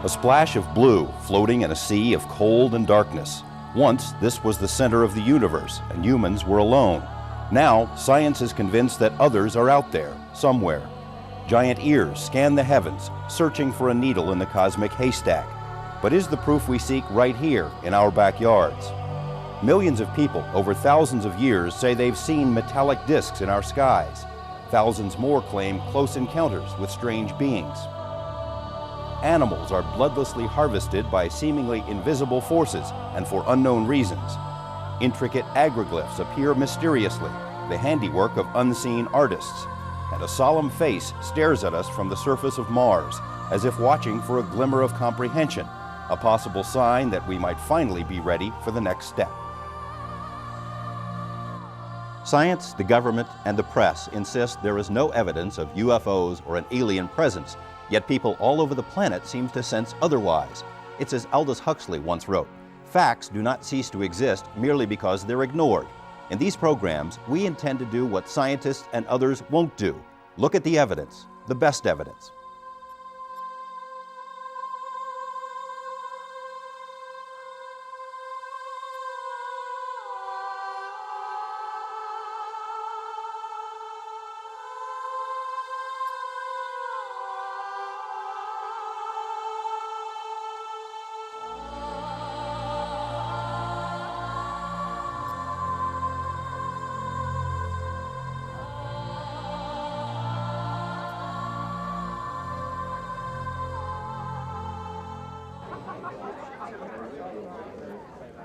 A splash of blue floating in a sea of cold and darkness. Once, this was the center of the universe, and humans were alone. Now, science is convinced that others are out there, somewhere. Giant ears scan the heavens, searching for a needle in the cosmic haystack. But is the proof we seek right here in our backyards? Millions of people over thousands of years say they've seen metallic discs in our skies. Thousands more claim close encounters with strange beings. Animals are bloodlessly harvested by seemingly invisible forces and for unknown reasons. Intricate agroglyphs appear mysteriously, the handiwork of unseen artists. And a solemn face stares at us from the surface of Mars, as if watching for a glimmer of comprehension, a possible sign that we might finally be ready for the next step. Science, the government, and the press insist there is no evidence of UFOs or an alien presence, yet people all over the planet seem to sense otherwise. It's as Aldous Huxley once wrote, "Facts do not cease to exist merely because they're ignored." In these programs, we intend to do what scientists and others won't do. Look at the evidence, the best evidence.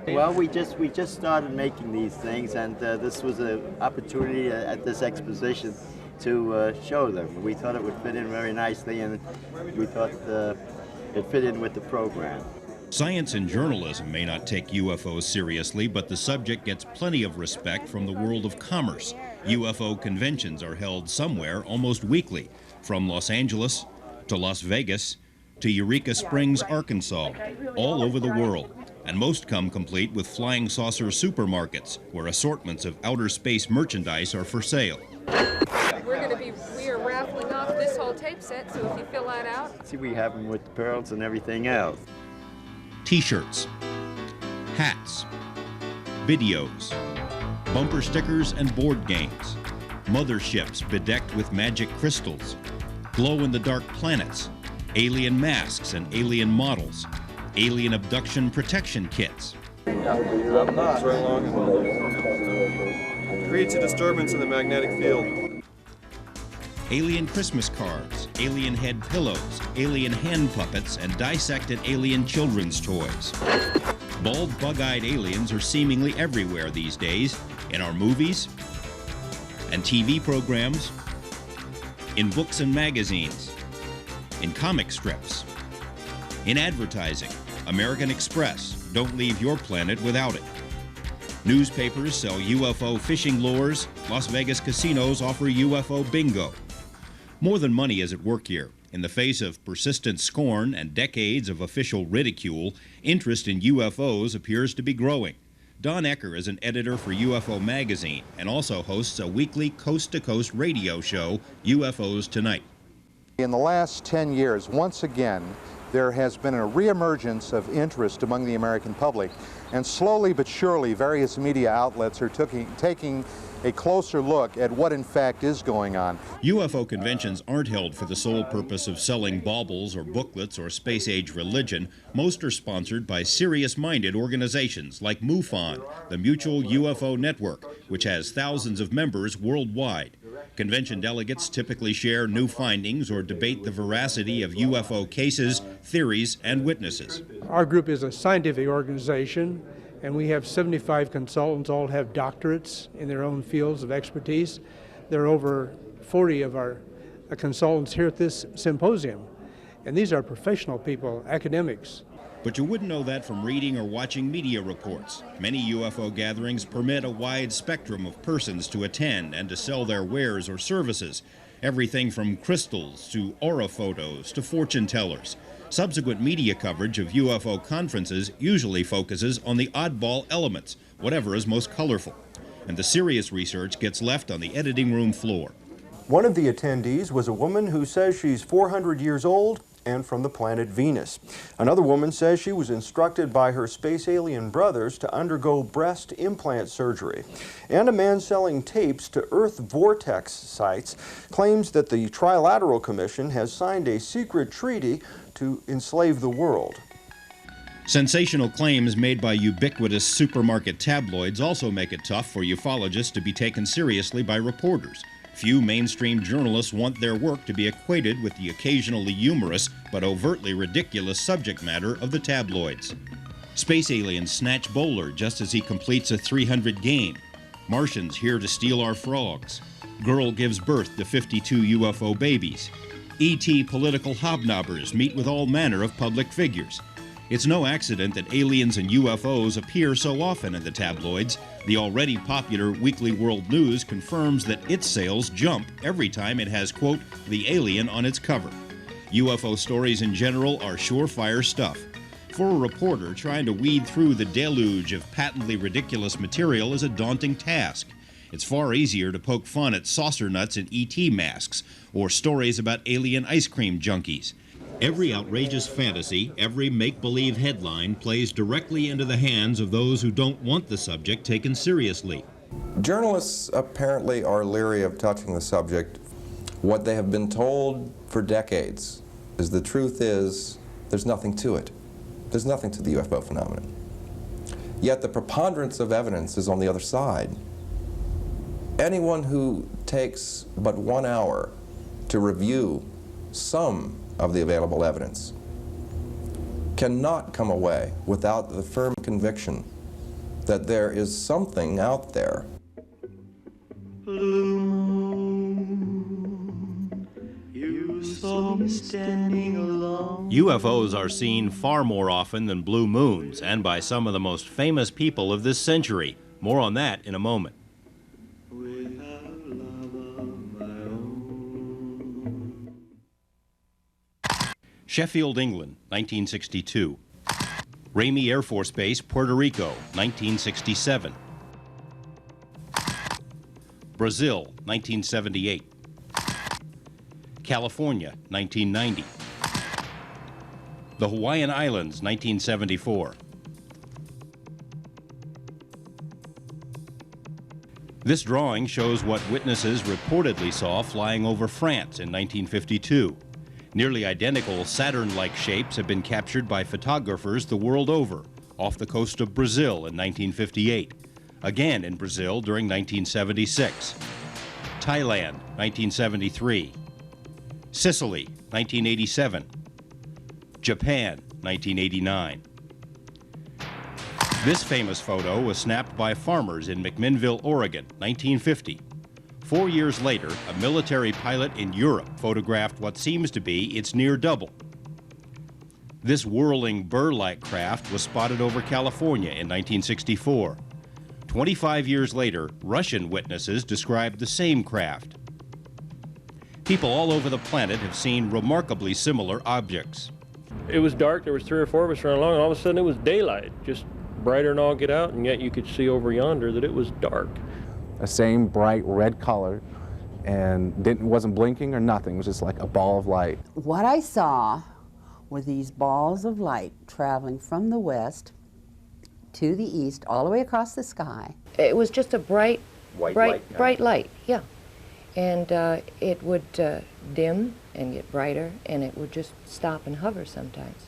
Well, we just started making these things, and this was an opportunity at this exposition to show them. We thought it would fit in very nicely, and we thought it fit in with the program. Science and journalism may not take UFOs seriously, but the subject gets plenty of respect from the world of commerce. UFO conventions are held somewhere almost weekly, from Los Angeles to Las Vegas to Eureka Springs, Arkansas, all over the world. And most come complete with flying saucer supermarkets, where assortments of outer space merchandise are for sale. We are raffling off this whole tape set, so if you fill that out. See, we have them with pearls and everything else. T-shirts, hats, videos, bumper stickers and board games, motherships bedecked with magic crystals, glow-in-the-dark planets, alien masks and alien models, alien abduction protection kits. Creates a disturbance in the magnetic field. Alien Christmas cards, alien head pillows, alien hand puppets, and dissected alien children's toys. Bald, bug-eyed aliens are seemingly everywhere these days, in our movies and TV programs, in books and magazines, in comic strips, in advertising. American Express, don't leave your planet without it. Newspapers sell UFO fishing lures. Las Vegas casinos offer UFO bingo. More than money is at work here. In the face of persistent scorn and decades of official ridicule, interest in UFOs appears to be growing. Don Ecker is an editor for UFO Magazine and also hosts a weekly coast-to-coast radio show, UFOs Tonight. In the last 10 years, once again, there has been a reemergence of interest among the American public, and slowly but surely various media outlets are taking a closer look at what in fact is going on. UFO conventions aren't held for the sole purpose of selling baubles or booklets or space-age religion. Most are sponsored by serious-minded organizations like MUFON, the Mutual UFO Network, which has thousands of members worldwide. Convention delegates typically share new findings or debate the veracity of UFO cases, theories, and witnesses. Our group is a scientific organization, and we have 75 consultants, all have doctorates in their own fields of expertise. There are over 40 of our consultants here at this symposium, and these are professional people, academics. But you wouldn't know that from reading or watching media reports. Many UFO gatherings permit a wide spectrum of persons to attend and to sell their wares or services. Everything from crystals to aura photos to fortune tellers. Subsequent media coverage of UFO conferences usually focuses on the oddball elements, whatever is most colorful. And the serious research gets left on the editing room floor. One of the attendees was a woman who says she's 400 years old and from the planet Venus. Another woman says she was instructed by her space alien brothers to undergo breast implant surgery. And a man selling tapes to Earth vortex sites claims that the Trilateral Commission has signed a secret treaty to enslave the world. Sensational claims made by ubiquitous supermarket tabloids also make it tough for ufologists to be taken seriously by reporters. Few mainstream journalists want their work to be equated with the occasionally humorous but overtly ridiculous subject matter of the tabloids. Space aliens snatch bowler just as he completes a 300 game. Martians here to steal our frogs. Girl gives birth to 52 UFO babies. ET political hobnobbers meet with all manner of public figures. It's no accident that aliens and UFOs appear so often in the tabloids. The already popular Weekly World News confirms that its sales jump every time it has, quote, the alien on its cover. UFO stories in general are surefire stuff. For a reporter, trying to weed through the deluge of patently ridiculous material is a daunting task. It's far easier to poke fun at saucer nuts and ET masks, or stories about alien ice cream junkies. Every outrageous fantasy, every make-believe headline plays directly into the hands of those who don't want the subject taken seriously. Journalists apparently are leery of touching the subject. What they have been told for decades is the truth is there's nothing to it. There's nothing to the UFO phenomenon. Yet the preponderance of evidence is on the other side. Anyone who takes but 1 hour to review some of the available evidence cannot come away without the firm conviction that there is something out there. Blue moon, you saw me standing alone. UFOs are seen far more often than blue moons, and by some of the most famous people of this century. More on that in a moment. Sheffield, England, 1962. Ramey Air Force Base, Puerto Rico, 1967. Brazil, 1978. California, 1990. The Hawaiian Islands, 1974. This drawing shows what witnesses reportedly saw flying over France in 1952. Nearly identical Saturn-like shapes have been captured by photographers the world over, off the coast of Brazil in 1958, again in Brazil during 1976, Thailand, 1973, Sicily, 1987, Japan, 1989. This famous photo was snapped by farmers in McMinnville, Oregon, 1950. 4 years later, a military pilot in Europe photographed what seems to be its near double. This whirling burr-like craft was spotted over California in 1964. 25 years later, Russian witnesses described the same craft. People all over the planet have seen remarkably similar objects. It was dark, there was 3 or 4 of us running along, and all of a sudden it was daylight, just brighter than all get out, and yet you could see over yonder that it was dark. The same bright red color, and wasn't blinking or nothing. It was just like a ball of light. What I saw were these balls of light traveling from the west to the east, all the way across the sky. It was just a bright light, yeah. And it would dim and get brighter, and it would just stop and hover sometimes.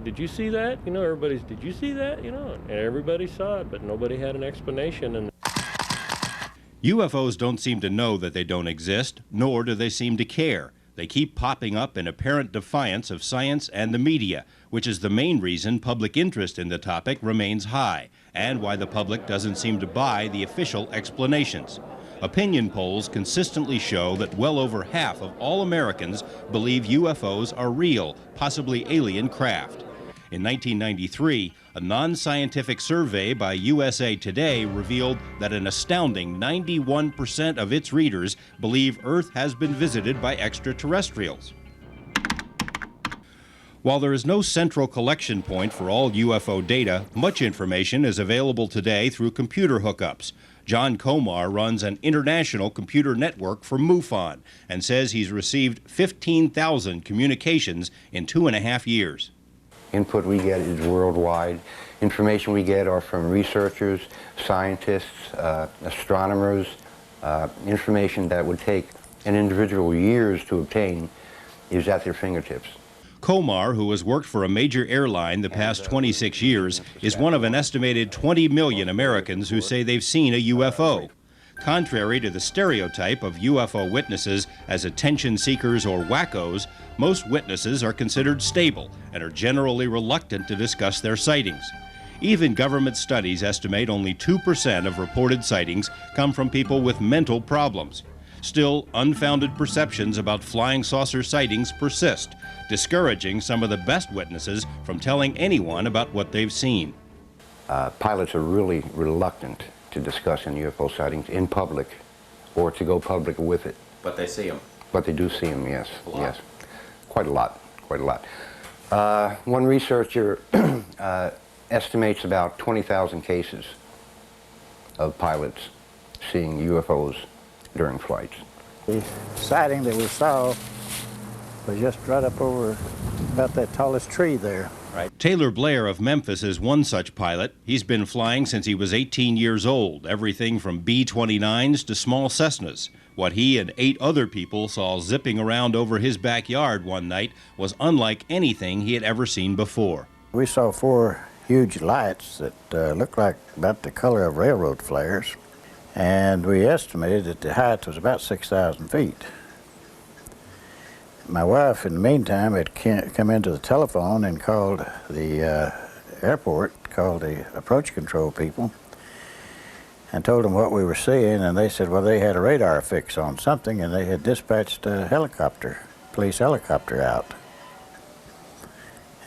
Did you see that? You know, everybody's, did you see that? You know, and everybody saw it, but nobody had an explanation. And UFOs don't seem to know that they don't exist, nor do they seem to care. They keep popping up in apparent defiance of science and the media, which is the main reason public interest in the topic remains high, and why the public doesn't seem to buy the official explanations. Opinion polls consistently show that well over half of all Americans believe UFOs are real, possibly alien craft. In 1993, a non-scientific survey by USA Today revealed that an astounding 91% of its readers believe Earth has been visited by extraterrestrials. While there is no central collection point for all UFO data, much information is available today through computer hookups. John Komar runs an international computer network for MUFON and says he's received 15,000 communications in 2.5 years. Input we get is worldwide. Information we get are from researchers, scientists, astronomers. Information that would take an individual years to obtain is at their fingertips. Komar, who has worked for a major airline the past 26 years, is one of an estimated 20 million Americans who say they've seen a UFO. Contrary to the stereotype of UFO witnesses as attention seekers or wackos, most witnesses are considered stable and are generally reluctant to discuss their sightings. Even government studies estimate only 2% of reported sightings come from people with mental problems. Still, unfounded perceptions about flying saucer sightings persist, discouraging some of the best witnesses from telling anyone about what they've seen. Pilots are really reluctant to discuss any UFO sightings in public or to go public with it. But they see them. But they do see them, yes. Yes. Quite a lot. Quite a lot. One researcher estimates about 20,000 cases of pilots seeing UFOs during flights. The sighting that we saw was just right up over about that tallest tree there. Right. Taylor Blair of Memphis is one such pilot. He's been flying since he was 18 years old, everything from B-29s to small Cessnas. What he and 8 other people saw zipping around over his backyard one night was unlike anything he had ever seen before. We saw 4 huge lights that looked like about the color of railroad flares. And we estimated that the height was about 6,000 feet. My wife, in the meantime, had come into the telephone and called the airport, called the approach control people, and told them what we were seeing, and they said, well, they had a radar fix on something, and they had dispatched a helicopter, police helicopter out.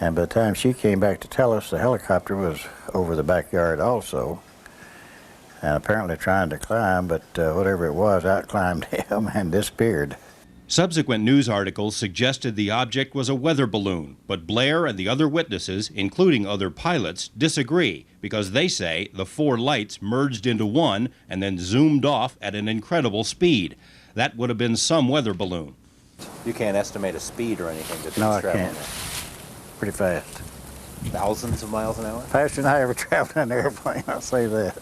And by the time she came back to tell us, the helicopter was over the backyard also, and apparently trying to climb, but whatever it was, out-climbed him and disappeared. Subsequent news articles suggested the object was a weather balloon, but Blair and the other witnesses, including other pilots, disagree because they say the 4 lights merged into one and then zoomed off at an incredible speed. That would have been some weather balloon. You can't estimate a speed or anything that No, I traveling can't. Pretty fast. Thousands of miles an hour? Faster than I ever traveled in an airplane, I'll say that.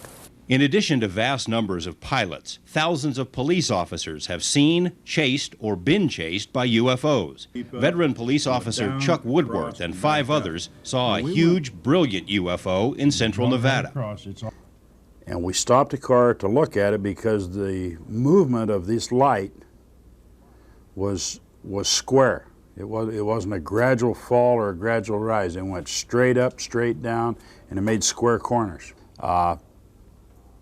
In addition to vast numbers of pilots, thousands of police officers have seen, chased, or been chased by UFOs. Veteran police officer Chuck Woodworth and 5 others saw a huge, brilliant UFO in central Nevada. And we stopped the car to look at it because the movement of this light was square. It wasn't a gradual fall or a gradual rise. It went straight up, straight down, and it made square corners.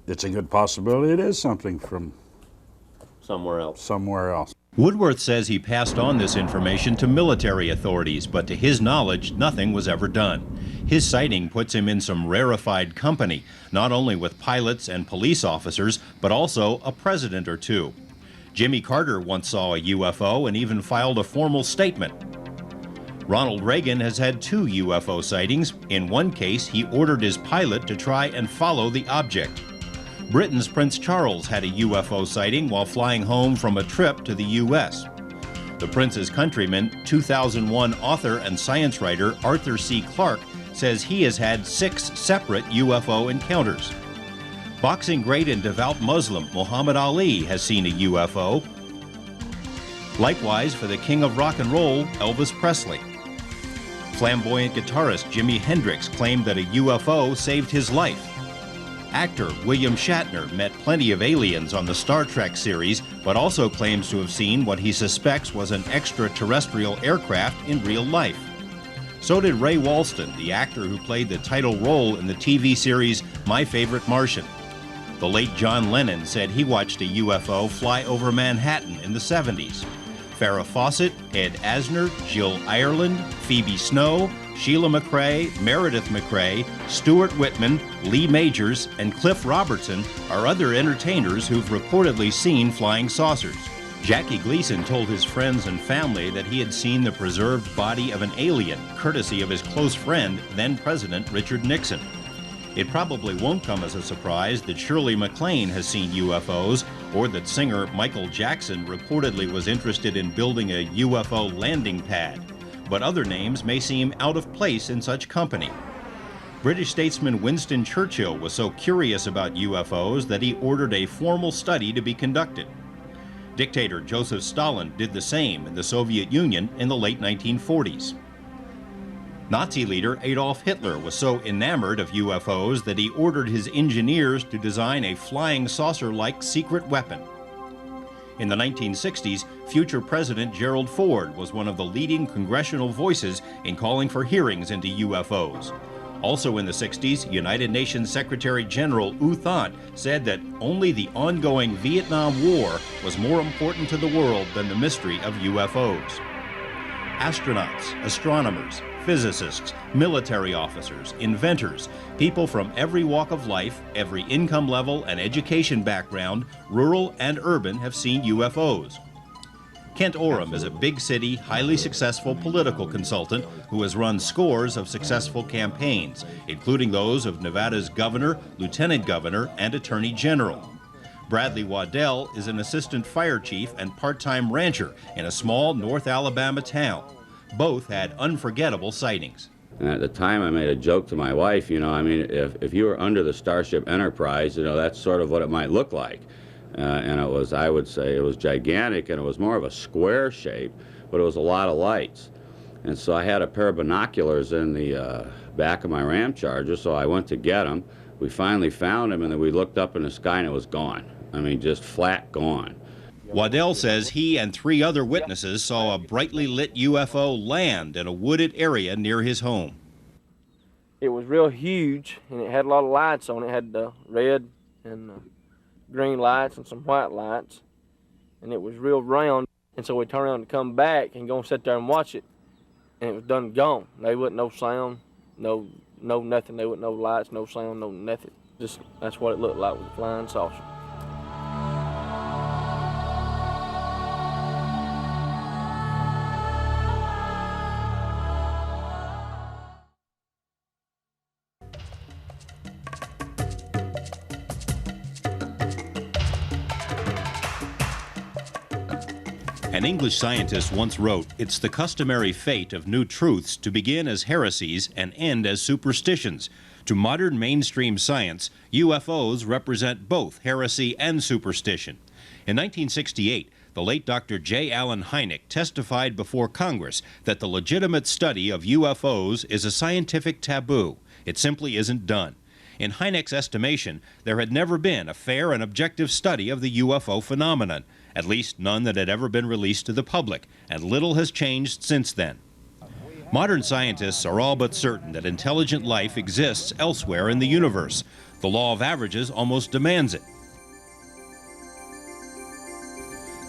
It's a good possibility it is something from somewhere else. Woodworth says he passed on this information to military authorities, but to his knowledge, nothing was ever done. His sighting puts him in some rarefied company, not only with pilots and police officers, but also a president or 2. Jimmy Carter once saw a UFO and even filed a formal statement. Ronald Reagan has had 2 UFO sightings. In one case, he ordered his pilot to try and follow the object. Britain's Prince Charles had a UFO sighting while flying home from a trip to the U.S. The prince's countryman, 2001 author and science writer Arthur C. Clarke, says he has had 6 separate UFO encounters. Boxing great and devout Muslim Muhammad Ali has seen a UFO. Likewise for the king of rock and roll, Elvis Presley. Flamboyant guitarist Jimi Hendrix claimed that a UFO saved his life. Actor William Shatner met plenty of aliens on the Star Trek series, but also claims to have seen what he suspects was an extraterrestrial aircraft in real life. So did Ray Walston, the actor who played the title role in the TV series My Favorite Martian. The late John Lennon said he watched a UFO fly over Manhattan in the 70s. Farrah Fawcett, Ed Asner, Jill Ireland, Phoebe Snow, Sheila McRae, Meredith McRae, Stuart Whitman, Lee Majors, and Cliff Robertson are other entertainers who've reportedly seen flying saucers. Jackie Gleason told his friends and family that he had seen the preserved body of an alien, courtesy of his close friend, then President Richard Nixon. It probably won't come as a surprise that Shirley MacLaine has seen UFOs, or that singer Michael Jackson reportedly was interested in building a UFO landing pad. But other names may seem out of place in such company. British statesman Winston Churchill was so curious about UFOs that he ordered a formal study to be conducted. Dictator Joseph Stalin did the same in the Soviet Union in the late 1940s. Nazi leader Adolf Hitler was so enamored of UFOs that he ordered his engineers to design a flying saucer-like secret weapon. In the 1960s, future President Gerald Ford was one of the leading congressional voices in calling for hearings into UFOs. Also in the 60s, United Nations Secretary General U Thant said that only the ongoing Vietnam War was more important to the world than the mystery of UFOs. Astronauts, astronomers, physicists, military officers, inventors, people from every walk of life, every income level and education background, rural and urban, have seen UFOs. Kent Oram is a big city, highly successful political consultant who has run scores of successful campaigns, including those of Nevada's governor, lieutenant governor, and attorney general. Bradley Waddell is an assistant fire chief and part-time rancher in a small North Alabama town. Both had unforgettable sightings. And at the time I made a joke to my wife, I mean, if you were under the Starship Enterprise, that's sort of what it might look like. And it was, I would say, it was gigantic, and it was more of a square shape, but it was a lot of lights. And so I had a pair of binoculars in the back of my Ram Charger, so I went to get them. We finally found them, and then we looked up in the sky, and it was gone. I mean, just flat gone. Waddell says he and 3 other witnesses saw a brightly lit UFO land in a wooded area near his home. It was real huge, and it had a lot of lights on it. It had the red and green lights and some white lights, and it was real round. And so we turned around to come back and go and sit there and watch it, and it was done gone. There wasn't no sound, no nothing. There wasn't no lights, no sound, no nothing. Just that's what it looked like with a flying saucer. An English scientist once wrote, "It's the customary fate of new truths to begin as heresies and end as superstitions. To modern mainstream science, UFOs represent both heresy and superstition." In 1968, the late Dr. J. Allen Hynek testified before Congress that the legitimate study of UFOs is a scientific taboo. It simply isn't done. In Hynek's estimation, there had never been a fair and objective study of the UFO phenomenon, at least none that had ever been released to the public, and little has changed since then. Modern scientists are all but certain that intelligent life exists elsewhere in the universe. The law of averages almost demands it.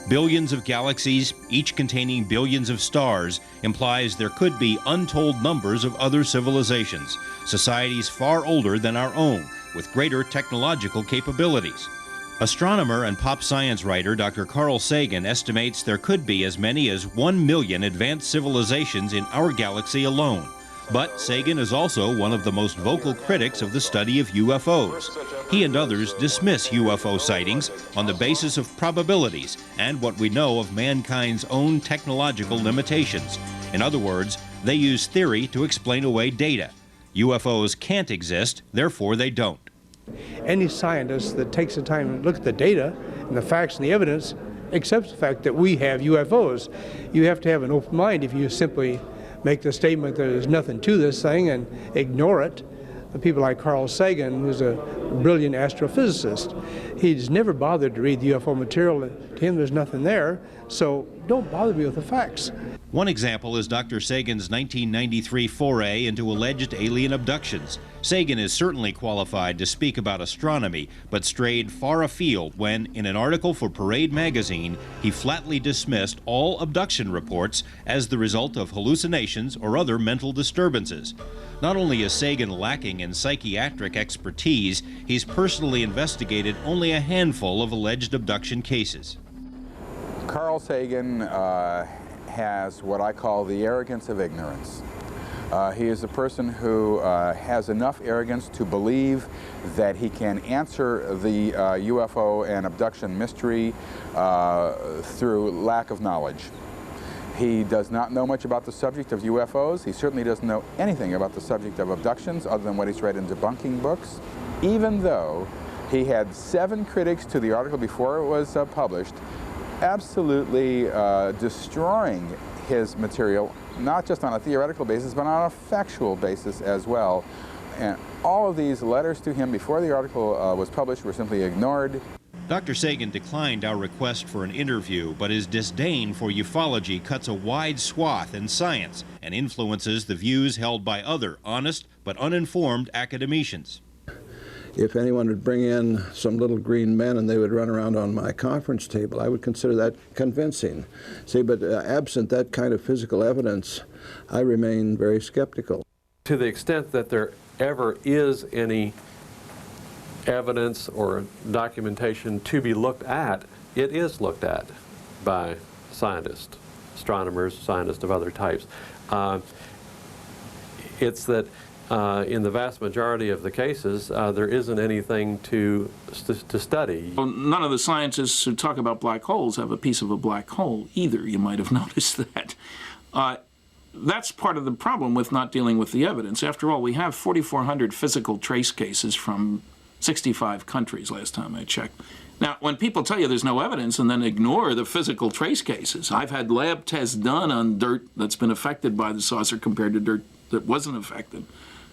Billions of galaxies, each containing billions of stars, implies there could be untold numbers of other civilizations, societies far older than our own, with greater technological capabilities. Astronomer and pop science writer Dr. Carl Sagan estimates there could be as many as 1 million advanced civilizations in our galaxy alone. But Sagan is also one of the most vocal critics of the study of UFOs. He and others dismiss UFO sightings on the basis of probabilities and what we know of mankind's own technological limitations. In other words, they use theory to explain away data. UFOs can't exist, therefore they don't. Any scientist that takes the time to look at the data and the facts and the evidence accepts the fact that we have UFOs. You have to have an open mind if you simply make the statement that there's nothing to this thing and ignore it. People like Carl Sagan, who's a brilliant astrophysicist, he's never bothered to read the UFO material. To him, there's nothing there, so don't bother me with the facts. One example is Dr. Sagan's 1993 foray into alleged alien abductions. Sagan is certainly qualified to speak about astronomy, but strayed far afield when, in an article for Parade magazine, he flatly dismissed all abduction reports as the result of hallucinations or other mental disturbances. Not only is Sagan lacking in psychiatric expertise, he's personally investigated only a handful of alleged abduction cases. Carl Sagan has what I call the arrogance of ignorance. He is a person who has enough arrogance to believe that he can answer the UFO and abduction mystery through lack of knowledge. He does not know much about the subject of UFOs. He certainly doesn't know anything about the subject of abductions other than what he's read in debunking books, even though he had 7 critics to the article before it was published, absolutely destroying his material, not just on a theoretical basis, but on a factual basis as well. And all of these letters to him before the article was published were simply ignored. Dr. Sagan declined our request for an interview, but his disdain for ufology cuts a wide swath in science and influences the views held by other honest but uninformed academicians. If anyone would bring in some little green men and they would run around on my conference table, I would consider that convincing. See, but absent that kind of physical evidence, I remain very skeptical. To the extent that there ever is any evidence or documentation to be looked at, it is looked at by scientists, astronomers, scientists of other types. It's that in the vast majority of the cases, there isn't anything to study. Well, none of the scientists who talk about black holes have a piece of a black hole either. You might have noticed that. That's part of the problem with not dealing with the evidence. After all, we have 4,400 physical trace cases from 65 countries last time I checked. Now, when people tell you there's no evidence and then ignore the physical trace cases, I've had lab tests done on dirt that's been affected by the saucer compared to dirt that wasn't affected.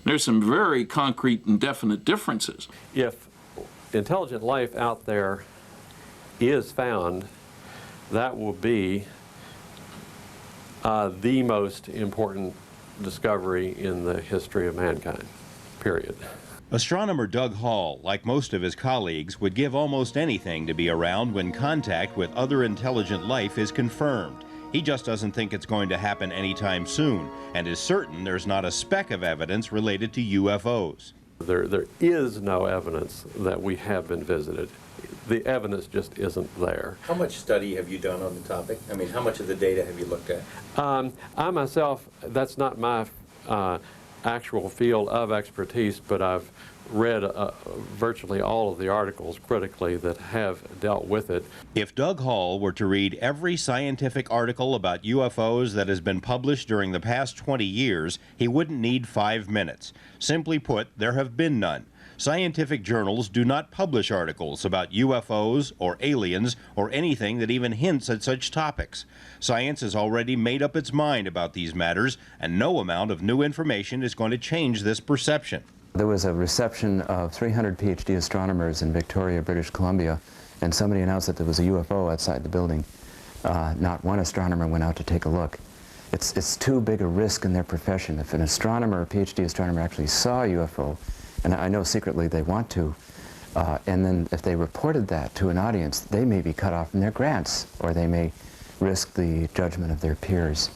There's some very concrete and definite differences. If intelligent life out there is found, that will be the most important discovery in the history of mankind, period. Astronomer Doug Hall, like most of his colleagues, would give almost anything to be around when contact with other intelligent life is confirmed. He just doesn't think it's going to happen anytime soon, and is certain there's not a speck of evidence related to UFOs. There is no evidence that we have been visited. The evidence just isn't there. How much study have you done on the topic? I mean, how much of the data have you looked at? I myself, that's not my actual field of expertise, but I've read virtually all of the articles critically that have dealt with it. If Doug Hall were to read every scientific article about UFOs that has been published during the past 20 years, he wouldn't need 5 minutes. Simply put, there have been none. Scientific journals do not publish articles about UFOs or aliens or anything that even hints at such topics. Science has already made up its mind about these matters, and no amount of new information is going to change this perception. There was a reception of 300 PhD astronomers in Victoria, British Columbia, and somebody announced that there was a UFO outside the building. Not one astronomer went out to take a look. It's too big a risk in their profession. If an astronomer, a PhD astronomer, actually saw a UFO, and I know secretly they want to, and then if they reported that to an audience, they may be cut off from their grants, or they may risk the judgment of their peers.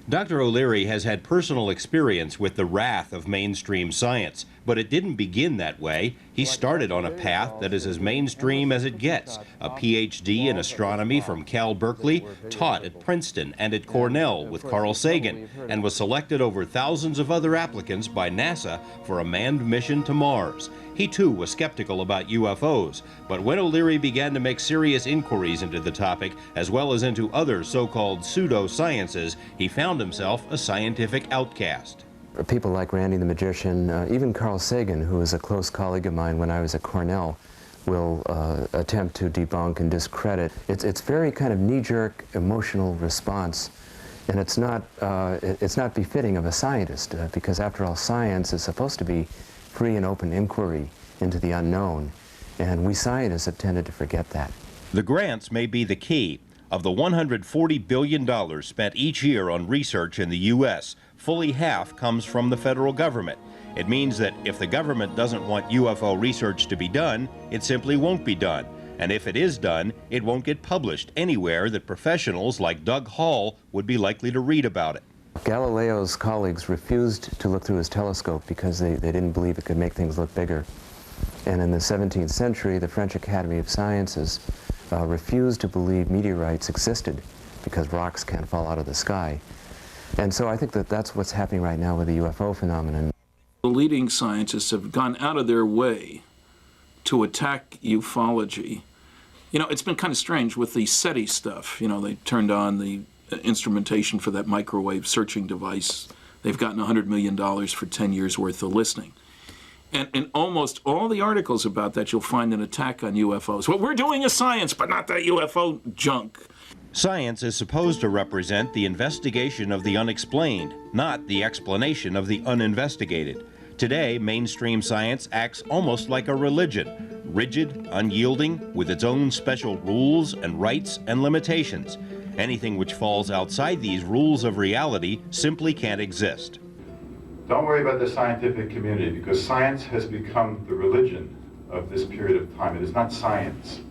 Dr. O'Leary has had personal experience with the wrath of mainstream science, but it didn't begin that way. He started on a path that is as mainstream as it gets. A PhD in astronomy from Cal Berkeley, taught at Princeton and at Cornell with Carl Sagan, and was selected over thousands of other applicants by NASA for a manned mission to Mars. He too was skeptical about UFOs, but when O'Leary began to make serious inquiries into the topic, as well as into other so-called pseudo-sciences, he found himself a scientific outcast. People like Randy the Magician, even Carl Sagan, who was a close colleague of mine when I was at Cornell, will attempt to debunk and discredit. It's very kind of knee-jerk emotional response, and it's not befitting of a scientist, because after all, science is supposed to be free and open inquiry into the unknown, and we scientists have tended to forget that. The grants may be the key. Of the $140 billion spent each year on research in the U.S., fully half comes from the federal government. It means that if the government doesn't want UFO research to be done, it simply won't be done. And if it is done, it won't get published anywhere that professionals like Doug Hall would be likely to read about it. Galileo's colleagues refused to look through his telescope because they didn't believe it could make things look bigger. And in the 17th century, the French Academy of Sciences refused to believe meteorites existed because rocks can't fall out of the sky. And so I think that that's what's happening right now with the UFO phenomenon. The leading scientists have gone out of their way to attack ufology. You know, it's been kind of strange with the SETI stuff. You know, they turned on the instrumentation for that microwave searching device. They've gotten $100 million for 10 years worth of listening. And in almost all the articles about that, you'll find an attack on UFOs. Well, we're doing a science, but not that UFO junk. Science is supposed to represent the investigation of the unexplained, not the explanation of the uninvestigated. Today, mainstream science acts almost like a religion, rigid, unyielding, with its own special rules and rights and limitations. Anything which falls outside these rules of reality simply can't exist. Don't worry about the scientific community, because science has become the religion of this period of time. It is not science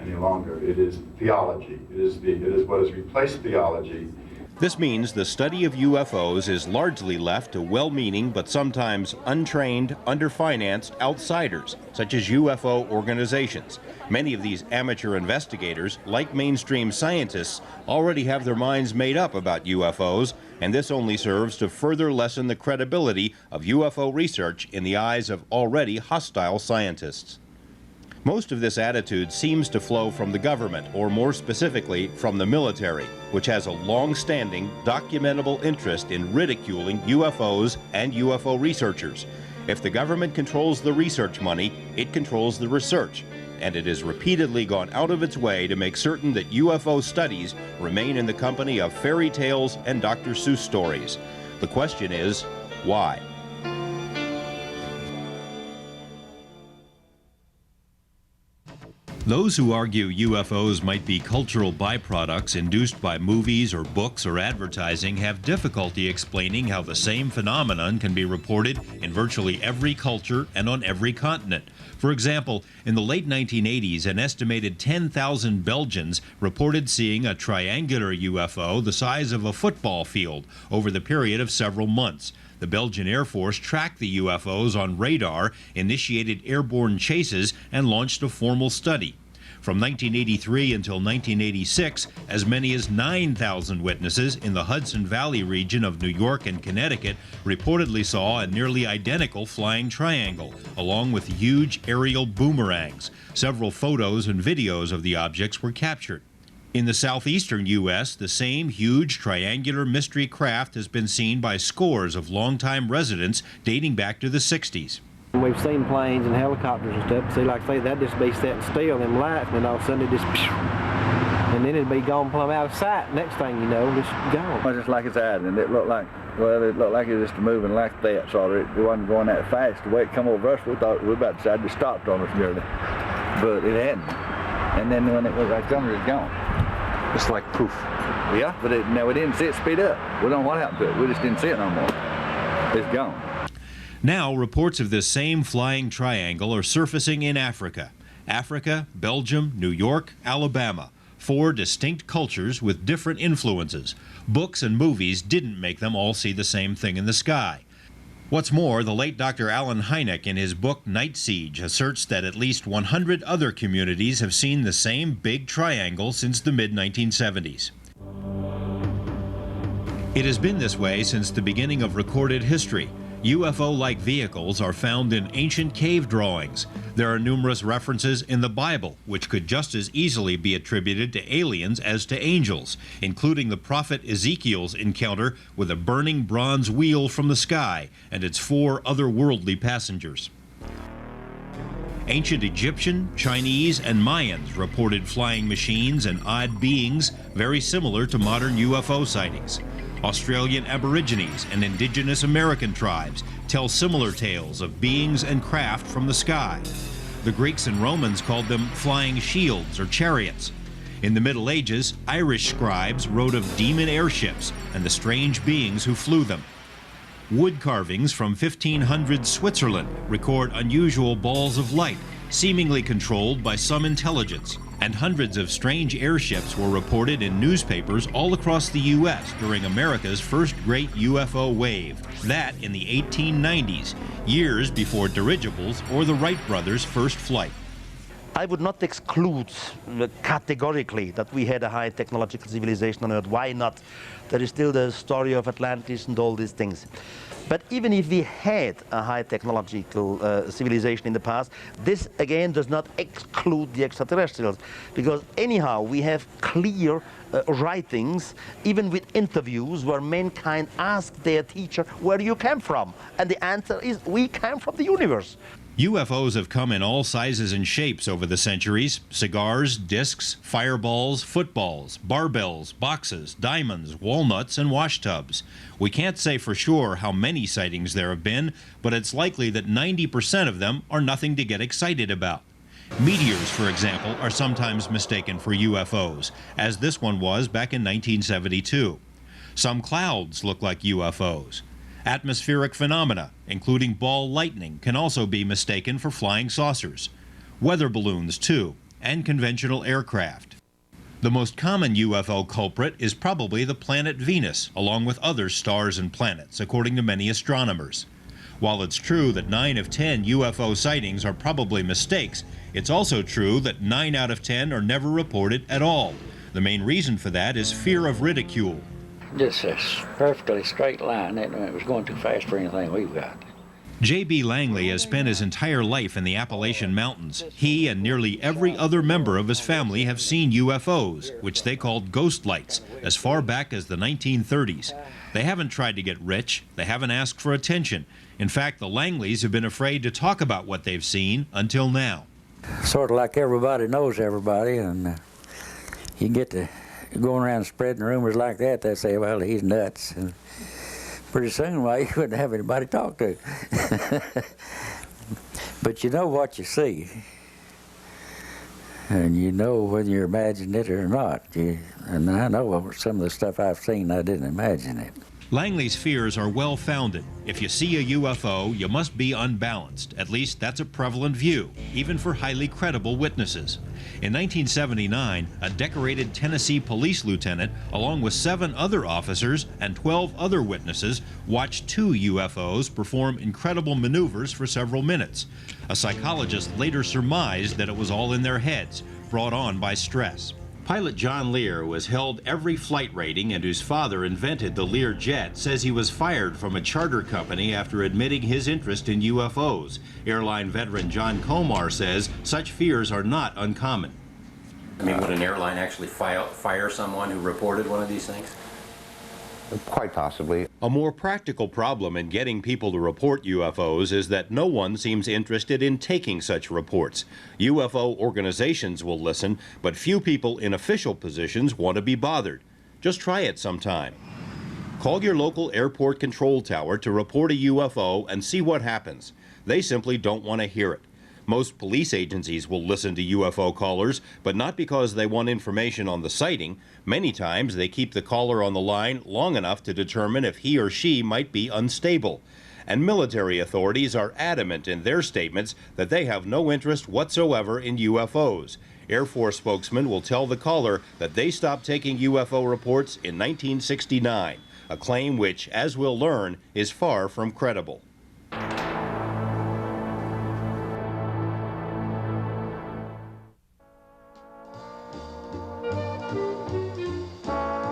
any longer. It is theology. It is what has replaced theology. This means the study of UFOs is largely left to well-meaning but sometimes untrained, underfinanced outsiders, such as UFO organizations. Many of these amateur investigators, like mainstream scientists, already have their minds made up about UFOs, and this only serves to further lessen the credibility of UFO research in the eyes of already hostile scientists. Most of this attitude seems to flow from the government, or more specifically, from the military, which has a long-standing, documentable interest in ridiculing UFOs and UFO researchers. If the government controls the research money, it controls the research, and it has repeatedly gone out of its way to make certain that UFO studies remain in the company of fairy tales and Dr. Seuss stories. The question is, why? Those who argue UFOs might be cultural byproducts induced by movies or books or advertising have difficulty explaining how the same phenomenon can be reported in virtually every culture and on every continent. For example, in the late 1980s, an estimated 10,000 Belgians reported seeing a triangular UFO the size of a football field over the period of several months. The Belgian Air Force tracked the UFOs on radar, initiated airborne chases, and launched a formal study. From 1983 until 1986, as many as 9,000 witnesses in the Hudson Valley region of New York and Connecticut reportedly saw a nearly identical flying triangle, along with huge aerial boomerangs. Several photos and videos of the objects were captured. In the southeastern U.S., the same huge triangular mystery craft has been seen by scores of longtime residents dating back to the 60s. We've seen planes and helicopters and stuff. See, like I say, that'd just be sitting still, them lights, and then all of a sudden it just, and then it'd be gone plumb out of sight. Next thing you know, just gone. Well, just like it's happening. It looked like, well, it looked like it was just moving like that, so it wasn't going that fast. The way it come over us, we thought we were about to decide to stop on us nearly, but it hadn't. And then when it was like thunder, it's gone. It's like poof. Yeah, but we didn't see it speed up. We don't know what happened to it. We just didn't see it no more. It's gone. Now, reports of this same flying triangle are surfacing in Africa. Africa, Belgium, New York, Alabama. 4 distinct cultures with different influences. Books and movies didn't make them all see the same thing in the sky. What's more, the late Dr. Alan Hynek in his book Night Siege asserts that at least 100 other communities have seen the same big triangle since the mid-1970s. It has been this way since the beginning of recorded history. UFO-like vehicles are found in ancient cave drawings. There are numerous references in the Bible, which could just as easily be attributed to aliens as to angels, including the prophet Ezekiel's encounter with a burning bronze wheel from the sky and its 4 otherworldly passengers. Ancient Egyptian, Chinese, and Mayans reported flying machines and odd beings very similar to modern UFO sightings. Australian Aborigines and indigenous American tribes tell similar tales of beings and craft from the sky. The Greeks and Romans called them flying shields or chariots. In the Middle Ages, Irish scribes wrote of demon airships and the strange beings who flew them. Wood carvings from 1500 Switzerland record unusual balls of light, seemingly controlled by some intelligence. And hundreds of strange airships were reported in newspapers all across the U.S. during America's first great UFO wave. That in the 1890s, years before dirigibles or the Wright brothers' first flight. I would not exclude categorically that we had a high technological civilization on Earth. Why not? There is still the story of Atlantis and all these things. But even if we had a high technological civilization in the past, this again does not exclude the extraterrestrials, because anyhow we have clear writings, even with interviews where mankind asked their teacher, where you came from? And the answer is, we came from the universe. UFOs have come in all sizes and shapes over the centuries. Cigars, discs, fireballs, footballs, barbells, boxes, diamonds, walnuts, and washtubs. We can't say for sure how many sightings there have been, but it's likely that 90% of them are nothing to get excited about. Meteors, for example, are sometimes mistaken for UFOs, as this one was back in 1972. Some clouds look like UFOs. Atmospheric phenomena, including ball lightning, can also be mistaken for flying saucers. Weather balloons, too, and conventional aircraft. The most common UFO culprit is probably the planet Venus, along with other stars and planets, according to many astronomers. While it's true that 9 of 10 UFO sightings are probably mistakes, it's also true that 9 out of 10 are never reported at all. The main reason for that is fear of ridicule. Just a perfectly straight line. It was going too fast for anything we've got. J.B. Langley has spent his entire life in the Appalachian Mountains. He and nearly every other member of his family have seen UFOs, which they called ghost lights, as far back as the 1930s. They haven't tried to get rich. They haven't asked for attention. In fact, the Langleys have been afraid to talk about what they've seen until now. Sort of like everybody knows everybody, and you get to going around spreading rumors like that, they say, well, he's nuts. And pretty soon, well, you wouldn't have anybody to talk to. But you know what you see. And you know whether you're imagining it or not. And I know some of the stuff I've seen, I didn't imagine it. Langley's fears are well-founded. If you see a UFO, you must be unbalanced. At least that's a prevalent view, even for highly credible witnesses. In 1979, a decorated Tennessee police lieutenant, along with 7 other officers and 12 other witnesses, watched 2 UFOs perform incredible maneuvers for several minutes. A psychologist later surmised that it was all in their heads, brought on by stress. Pilot John Lear, who has held every flight rating and whose father invented the Lear jet, says he was fired from a charter company after admitting his interest in UFOs. Airline veteran John Comar says such fears are not uncommon. I mean, would an airline actually fire someone who reported one of these things? Quite possibly. A more practical problem in getting people to report UFOs is that no one seems interested in taking such reports. UFO organizations will listen, but few people in official positions want to be bothered. Just try it sometime. Call your local airport control tower to report a UFO and see what happens. They simply don't want to hear it. Most police agencies will listen to UFO callers, but not because they want information on the sighting. Many times they keep the caller on the line long enough to determine if he or she might be unstable. And military authorities are adamant in their statements that they have no interest whatsoever in UFOs. Air Force spokesmen will tell the caller that they stopped taking UFO reports in 1969, a claim which, as we'll learn, is far from credible.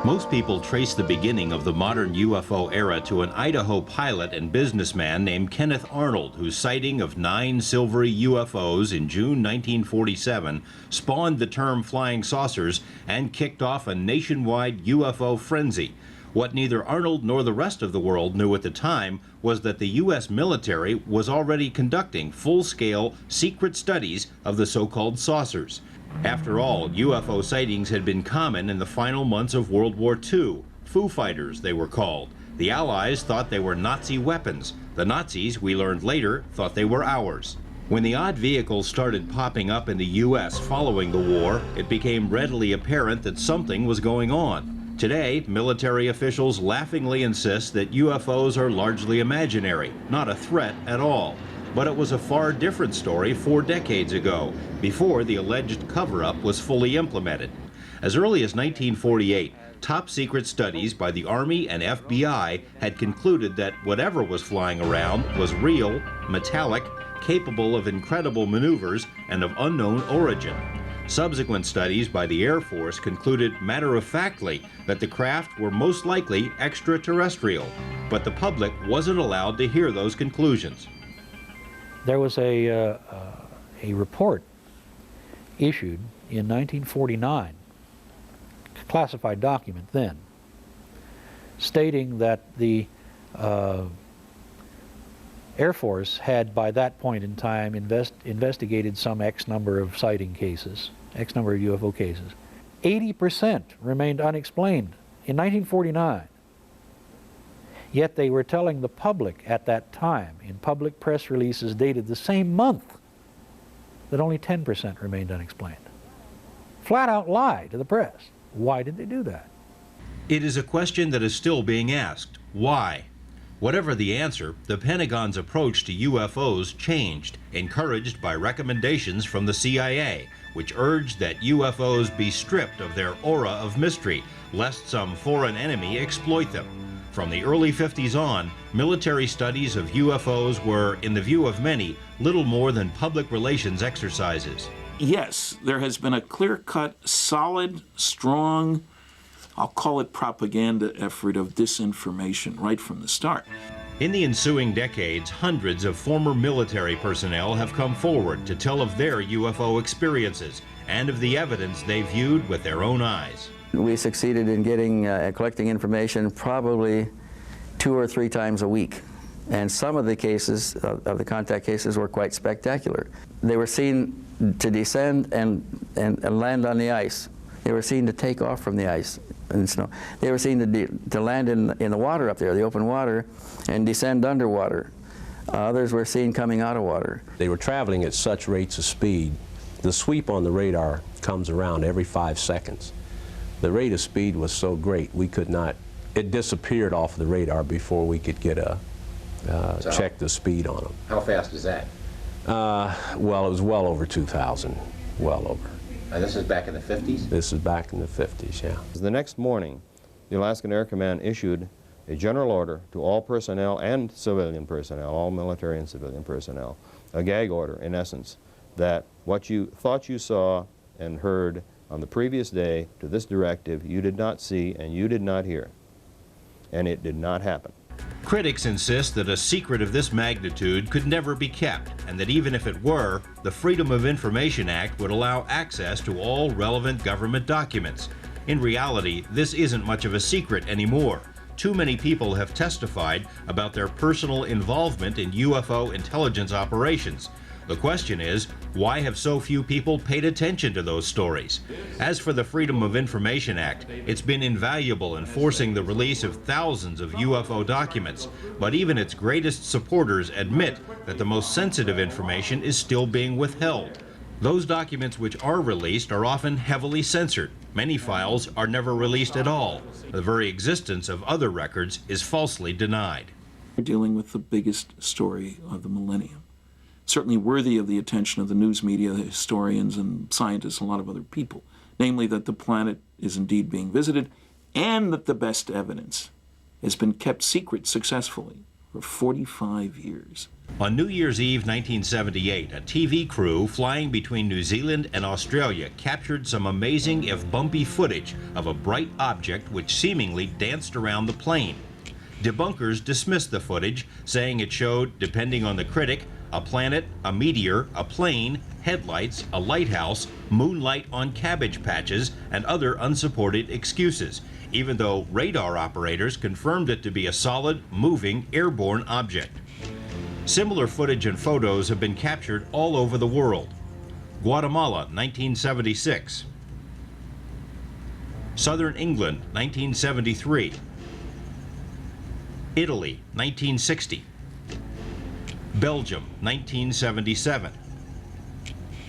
Most people trace the beginning of the modern UFO era to an Idaho pilot and businessman named Kenneth Arnold, whose sighting of 9 silvery UFOs in June 1947 spawned the term flying saucers and kicked off a nationwide UFO frenzy. What neither Arnold nor the rest of the world knew at the time was that the U.S. military was already conducting full-scale secret studies of the so-called saucers. After all, UFO sightings had been common in the final months of World War II. Foo Fighters, they were called. The Allies thought they were Nazi weapons. The Nazis, we learned later, thought they were ours. When the odd vehicles started popping up in the U.S. following the war, it became readily apparent that something was going on. Today, military officials laughingly insist that UFOs are largely imaginary, not a threat at all. But it was a far different story 4 decades ago, before the alleged cover-up was fully implemented. As early as 1948, top-secret studies by the Army and FBI had concluded that whatever was flying around was real, metallic, capable of incredible maneuvers and of unknown origin. Subsequent studies by the Air Force concluded matter-of-factly that the craft were most likely extraterrestrial, but the public wasn't allowed to hear those conclusions. There was a report issued in 1949, a classified document then, stating that the Air Force had by that point in time investigated some X number of sighting cases, X number of UFO cases. 80% remained unexplained in 1949. Yet they were telling the public at that time, in public press releases dated the same month, that only 10% remained unexplained. Flat out lie to the press. Why did they do that? It is a question that is still being asked. Why? Whatever the answer, the Pentagon's approach to UFOs changed, encouraged by recommendations from the CIA, which urged that UFOs be stripped of their aura of mystery, lest some foreign enemy exploit them. From the early 50s on, military studies of UFOs were, in the view of many, little more than public relations exercises. Yes, there has been a clear-cut, solid, strong, I'll call it propaganda effort of disinformation right from the start. In the ensuing decades, hundreds of former military personnel have come forward to tell of their UFO experiences and of the evidence they viewed with their own eyes. We succeeded in getting collecting information probably 2 or 3 times a week. And some of the cases, of the contact cases, were quite spectacular. They were seen to descend and land on the ice. They were seen to take off from the ice and snow. They were seen to land in the water up there, the open water, and descend underwater. Others were seen coming out of water. They were traveling at such rates of speed. The sweep on the radar comes around every 5 seconds. The rate of speed was so great we could not, it disappeared off the radar before we could get a, check the speed on them. How fast is that? Well, it was well over 2,000, well over. And this is back in the 50s? This is back in the 50s, yeah. The next morning, the Alaskan Air Command issued a general order to all personnel and civilian personnel, all military and civilian personnel, a gag order, in essence, that what you thought you saw and heard on the previous day to this directive, you did not see and you did not hear. And it did not happen. Critics insist that a secret of this magnitude could never be kept, and that even if it were, the Freedom of Information Act would allow access to all relevant government documents. In reality, this isn't much of a secret anymore. Too many people have testified about their personal involvement in UFO intelligence operations. The question is, why have so few people paid attention to those stories? As for the Freedom of Information Act, it's been invaluable in forcing the release of thousands of UFO documents, but even its greatest supporters admit that the most sensitive information is still being withheld. Those documents which are released are often heavily censored. Many files are never released at all. The very existence of other records is falsely denied. We're dealing with the biggest story of the millennium. Certainly worthy of the attention of the news media, the historians and scientists and a lot of other people, namely that the planet is indeed being visited and that the best evidence has been kept secret successfully for 45 years. On New Year's Eve 1978, a TV crew flying between New Zealand and Australia captured some amazing, if bumpy, footage of a bright object which seemingly danced around the plane. Debunkers dismissed the footage, saying it showed, depending on the critic, a planet, a meteor, a plane, headlights, a lighthouse, moonlight on cabbage patches, and other unsupported excuses, even though radar operators confirmed it to be a solid, moving, airborne object. Similar footage and photos have been captured all over the world. Guatemala, 1976. Southern England, 1973. Italy, 1960. Belgium, 1977.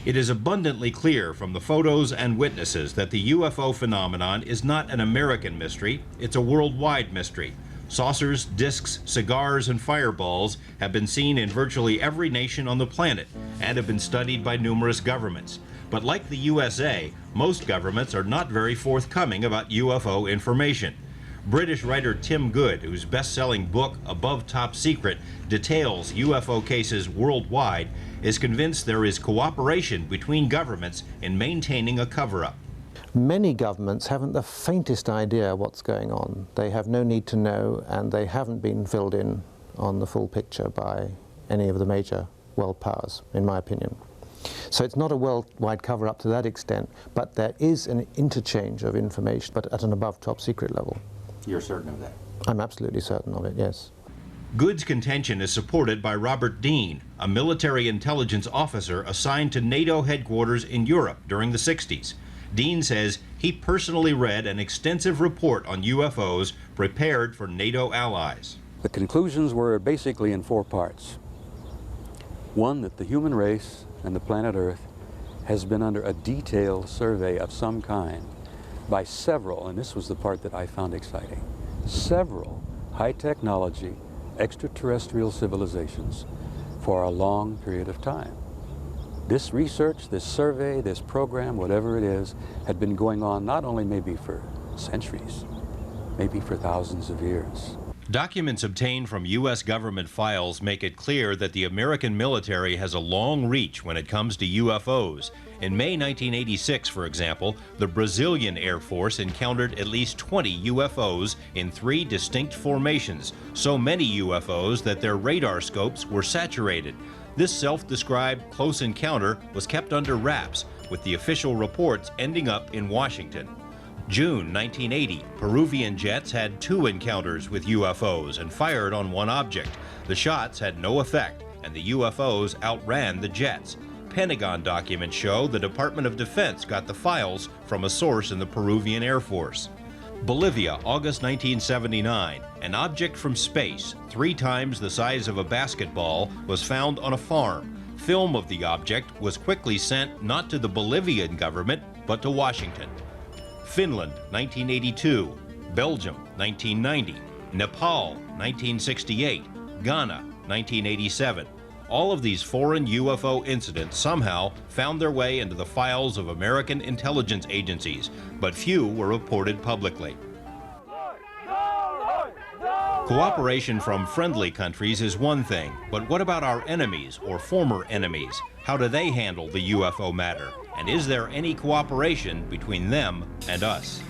It is abundantly clear from the photos and witnesses that the UFO phenomenon is not an American mystery, it's a worldwide mystery. Saucers, discs, cigars, and fireballs have been seen in virtually every nation on the planet and have been studied by numerous governments. But like the USA, most governments are not very forthcoming about UFO information. British writer Tim Good, whose best-selling book, Above Top Secret, details UFO cases worldwide, is convinced there is cooperation between governments in maintaining a cover-up. Many governments haven't the faintest idea what's going on. They have no need to know, and they haven't been filled in on the full picture by any of the major world powers, in my opinion. So it's not a worldwide cover-up to that extent, but there is an interchange of information, but at an above top secret level. You're certain of that? I'm absolutely certain of it, yes. Good's contention is supported by Robert Dean, a military intelligence officer assigned to NATO headquarters in Europe during the 60s. Dean says he personally read an extensive report on UFOs prepared for NATO allies. The conclusions were basically in 4 parts. One, that the human race and the planet Earth has been under a detailed survey of some kind by several, and this was the part that I found exciting, several high-technology extraterrestrial civilizations for a long period of time. This research, this survey, this program, whatever it is, had been going on not only maybe for centuries, maybe for thousands of years. Documents obtained from U.S. government files make it clear that the American military has a long reach when it comes to UFOs. In May 1986, for example, the Brazilian Air Force encountered at least 20 UFOs in 3 distinct formations, so many UFOs that their radar scopes were saturated. This self-described close encounter was kept under wraps, with the official reports ending up in Washington. June 1980, Peruvian jets had 2 encounters with UFOs and fired on one object. The shots had no effect, and the UFOs outran the jets. Pentagon documents show the Department of Defense got the files from a source in the Peruvian Air Force. Bolivia, August 1979. An object from space, 3 times the size of a basketball, was found on a farm. Film of the object was quickly sent not to the Bolivian government, but to Washington. Finland, 1982. Belgium, 1990. Nepal, 1968. Ghana, 1987. All of these foreign UFO incidents somehow found their way into the files of American intelligence agencies, but few were reported publicly. Cooperation from friendly countries is one thing, but what about our enemies or former enemies? How do they handle the UFO matter? And is there any cooperation between them and us?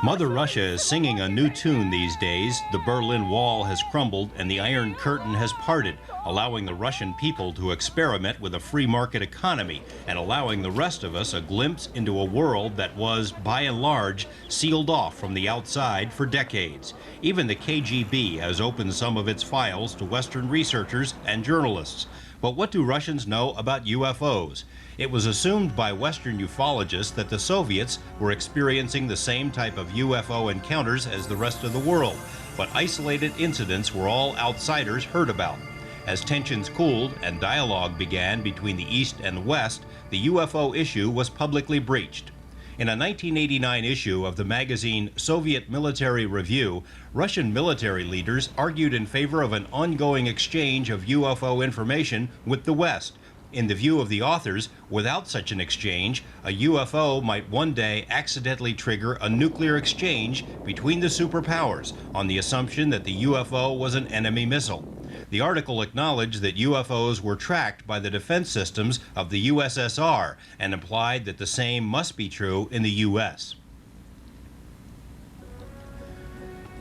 Mother Russia is singing a new tune these days. The Berlin Wall has crumbled and the Iron Curtain has parted, allowing the Russian people to experiment with a free market economy and allowing the rest of us a glimpse into a world that was, by and large, sealed off from the outside for decades. Even the KGB has opened some of its files to Western researchers and journalists. But what do Russians know about UFOs? It was assumed by Western ufologists that the Soviets were experiencing the same type of UFO encounters as the rest of the world, but isolated incidents were all outsiders heard about. As tensions cooled and dialogue began between the East and West, the UFO issue was publicly breached. In a 1989 issue of the magazine Soviet Military Review, Russian military leaders argued in favor of an ongoing exchange of UFO information with the West. In the view of the authors, without such an exchange, a UFO might one day accidentally trigger a nuclear exchange between the superpowers on the assumption that the UFO was an enemy missile. The article acknowledged that UFOs were tracked by the defense systems of the USSR and implied that the same must be true in the US.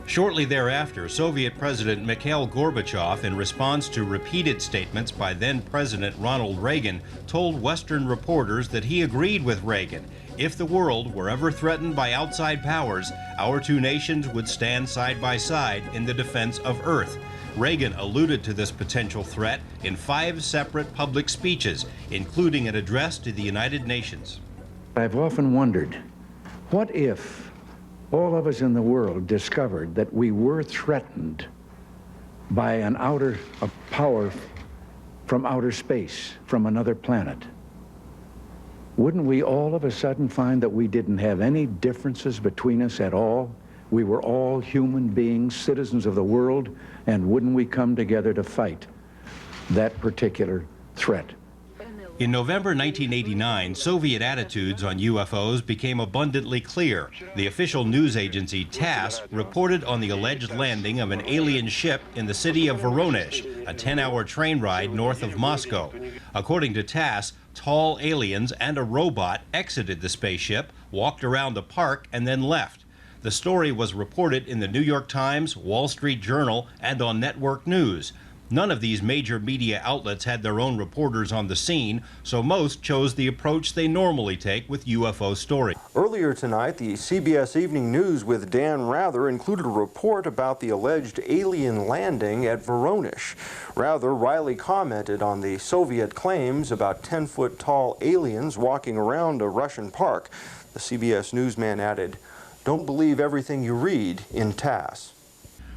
Shortly thereafter, Soviet President Mikhail Gorbachev, in response to repeated statements by then-President Ronald Reagan, told Western reporters that he agreed with Reagan. If the world were ever threatened by outside powers, our 2 nations would stand side by side in the defense of Earth. Reagan alluded to this potential threat in 5 separate public speeches, including an address to the United Nations. I've often wondered, what if all of us in the world discovered that we were threatened by a power from outer space, from another planet? Wouldn't we all of a sudden find that we didn't have any differences between us at all? we were all human beings, citizens of the world, and wouldn't we come together to fight that particular threat? In November 1989, Soviet attitudes on UFOs became abundantly clear. The official news agency TASS reported on the alleged landing of an alien ship in the city of Voronezh, a 10-hour train ride north of Moscow. According to TASS, tall aliens and a robot exited the spaceship, walked around the park, and then left. The story was reported in the New York Times, Wall Street Journal, and on network news. None of these major media outlets had their own reporters on the scene, so most chose the approach they normally take with UFO stories. Earlier tonight, the CBS Evening News with Dan Rather included a report about the alleged alien landing at Voronezh. Rather, Riley commented on the Soviet claims about 10-foot-tall aliens walking around a Russian park. The CBS newsman added, "Don't believe everything you read in TASS."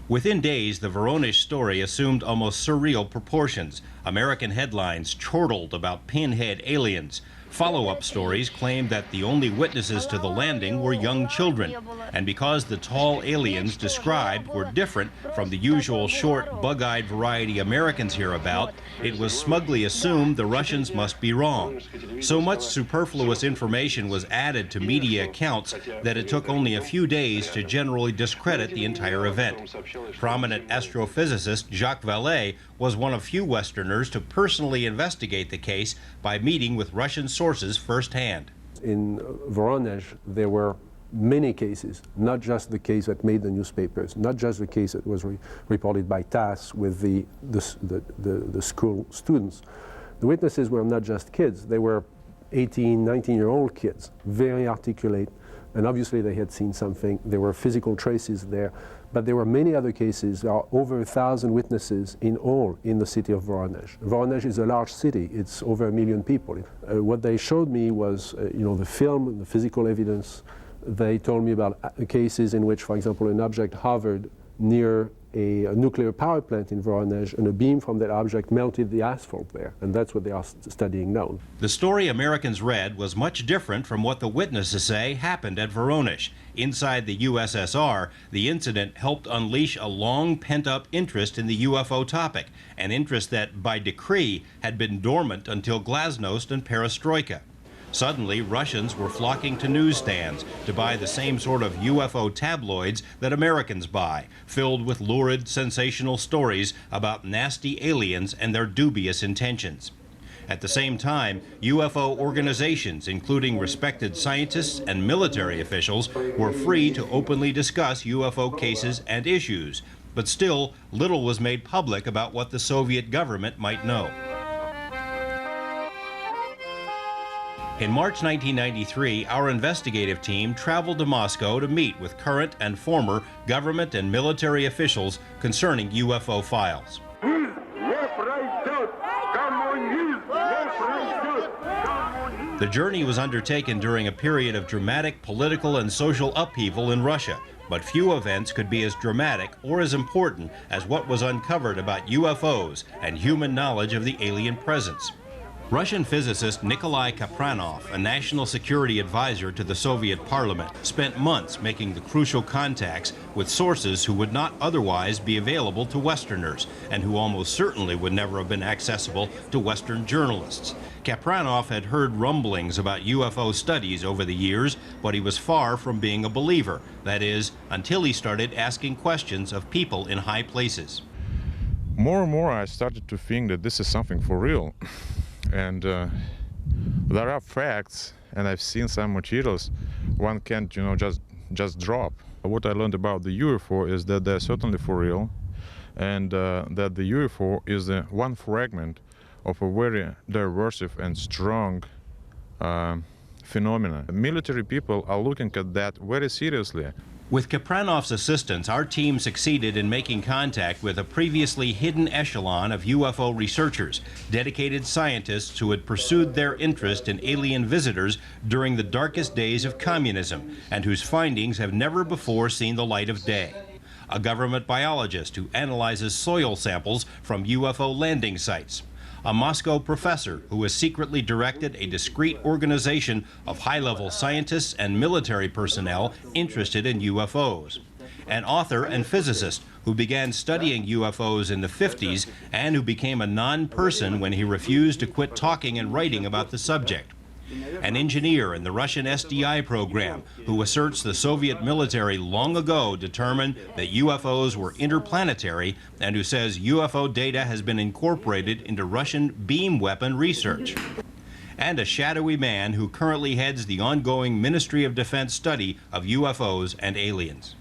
Within days, the Voronezh story assumed almost surreal proportions. American headlines chortled about pinhead aliens. Follow-up stories claimed that the only witnesses to the landing were young children. And because the tall aliens described were different from the usual short, bug-eyed variety Americans hear about, it was smugly assumed the Russians must be wrong. So much superfluous information was added to media accounts that it took only a few days to generally discredit the entire event. Prominent astrophysicist Jacques Vallée was one of few Westerners to personally investigate the case by meeting with Russian sources firsthand. In Voronezh, there were many cases, not just the case that made the newspapers, not just the case that was reported by TASS with the school students. The witnesses were not just kids, they were 18, 19-year-old kids, very articulate, and obviously they had seen something. There were physical traces there, but there were many other cases. There are over 1,000 witnesses in all in the city of Voronezh. Voronezh is a large city. It's over 1 million people. What they showed me was, the film, the physical evidence. They told me about cases in which, for example, an object hovered near a nuclear power plant in Voronezh, and a beam from that object melted the asphalt there, and that's what they are studying now. The story Americans read was much different from what the witnesses say happened at Voronezh. Inside the USSR, the incident helped unleash a long pent-up interest in the UFO topic, an interest that, by decree, had been dormant until Glasnost and Perestroika. Suddenly, Russians were flocking to newsstands to buy the same sort of UFO tabloids that Americans buy, filled with lurid, sensational stories about nasty aliens and their dubious intentions. At the same time, UFO organizations, including respected scientists and military officials, were free to openly discuss UFO cases and issues, but still, little was made public about what the Soviet government might know. In March 1993, our investigative team traveled to Moscow to meet with current and former government and military officials concerning UFO files. The journey was undertaken during a period of dramatic political and social upheaval in Russia, but few events could be as dramatic or as important as what was uncovered about UFOs and human knowledge of the alien presence. Russian physicist Nikolai Kapranov, a national security advisor to the Soviet parliament, spent months making the crucial contacts with sources who would not otherwise be available to Westerners and who almost certainly would never have been accessible to Western journalists. Kapranov had heard rumblings about UFO studies over the years, but he was far from being a believer, that is, until he started asking questions of people in high places. More and more I started to think that this is something for real. And there are facts, and I've seen some materials one can't, just drop. What I learned about the UFO is that they're certainly for real, and that the UFO is one fragment of a very diverse and strong phenomena. Military people are looking at that very seriously. With Kapranov's assistance, our team succeeded in making contact with a previously hidden echelon of UFO researchers, dedicated scientists who had pursued their interest in alien visitors during the darkest days of communism, and whose findings have never before seen the light of day. A government biologist who analyzes soil samples from UFO landing sites. A Moscow professor who has secretly directed a discreet organization of high-level scientists and military personnel interested in UFOs. an author and physicist who began studying UFOs in the 50s and who became a non-person when he refused to quit talking and writing about the subject. An engineer in the Russian SDI program who asserts the Soviet military long ago determined that UFOs were interplanetary and who says UFO data has been incorporated into Russian beam weapon research. And a shadowy man who currently heads the ongoing Ministry of Defense study of UFOs and aliens.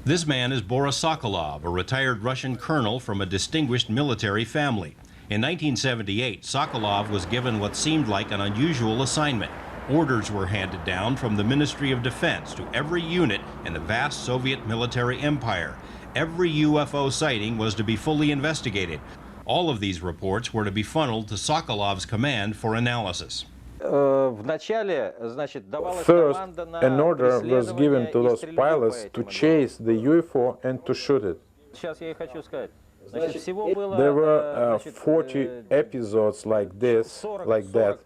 This man is Boris Sokolov, a retired Russian colonel from a distinguished military family. In 1978, Sokolov was given what seemed like an unusual assignment. Orders were handed down from the Ministry of Defense to every unit in the vast Soviet military empire. Every UFO sighting was to be fully investigated. All of these reports were to be funneled to Sokolov's command for analysis. First, an order was given to those pilots to chase the UFO and to shoot it. There were 40 episodes like this, like that.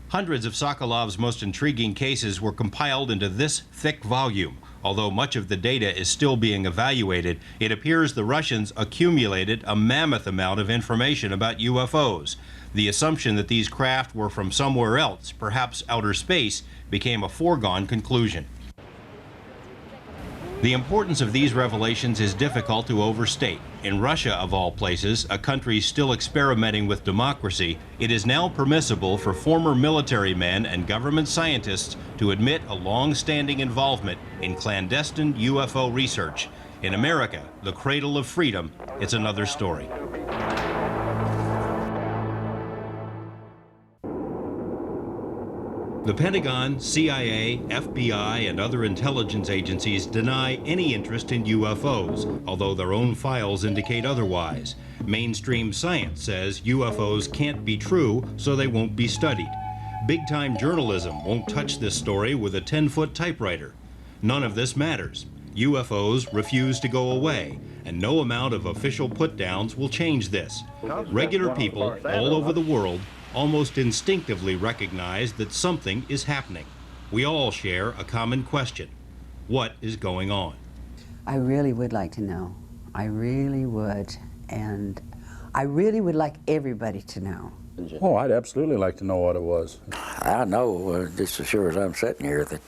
Hundreds of Sokolov's most intriguing cases were compiled into this thick volume. Although much of the data is still being evaluated, it appears the Russians accumulated a mammoth amount of information about UFOs. The assumption that these craft were from somewhere else, perhaps outer space, became a foregone conclusion. The importance of these revelations is difficult to overstate. In Russia, of all places, a country still experimenting with democracy, it is now permissible for former military men and government scientists to admit a long-standing involvement in clandestine UFO research. In America, the cradle of freedom, it's another story. The Pentagon, CIA, FBI, and other intelligence agencies deny any interest in UFOs, although their own files indicate otherwise. Mainstream science says UFOs can't be true, so they won't be studied. Big-time journalism won't touch this story with a 10-foot typewriter. None of this matters. UFOs refuse to go away, and no amount of official put-downs will change this. Regular people all over the world almost instinctively recognize that something is happening. We all share a common question. What is going on? I really would like to know. I really would. And I really would like everybody to know. Oh, I'd absolutely like to know what it was. I know, just as sure as I'm sitting here, that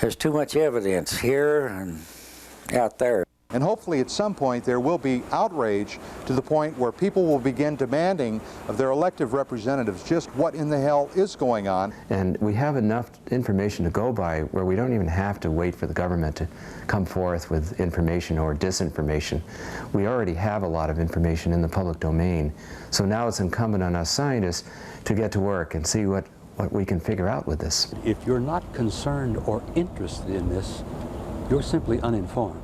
there's too much evidence here and out there. And hopefully at some point there will be outrage to the point where people will begin demanding of their elected representatives just what in the hell is going on. And we have enough information to go by where we don't even have to wait for the government to come forth with information or disinformation. We already have a lot of information in the public domain. So now it's incumbent on us scientists to get to work and see what we can figure out with this. If you're not concerned or interested in this, you're simply uninformed.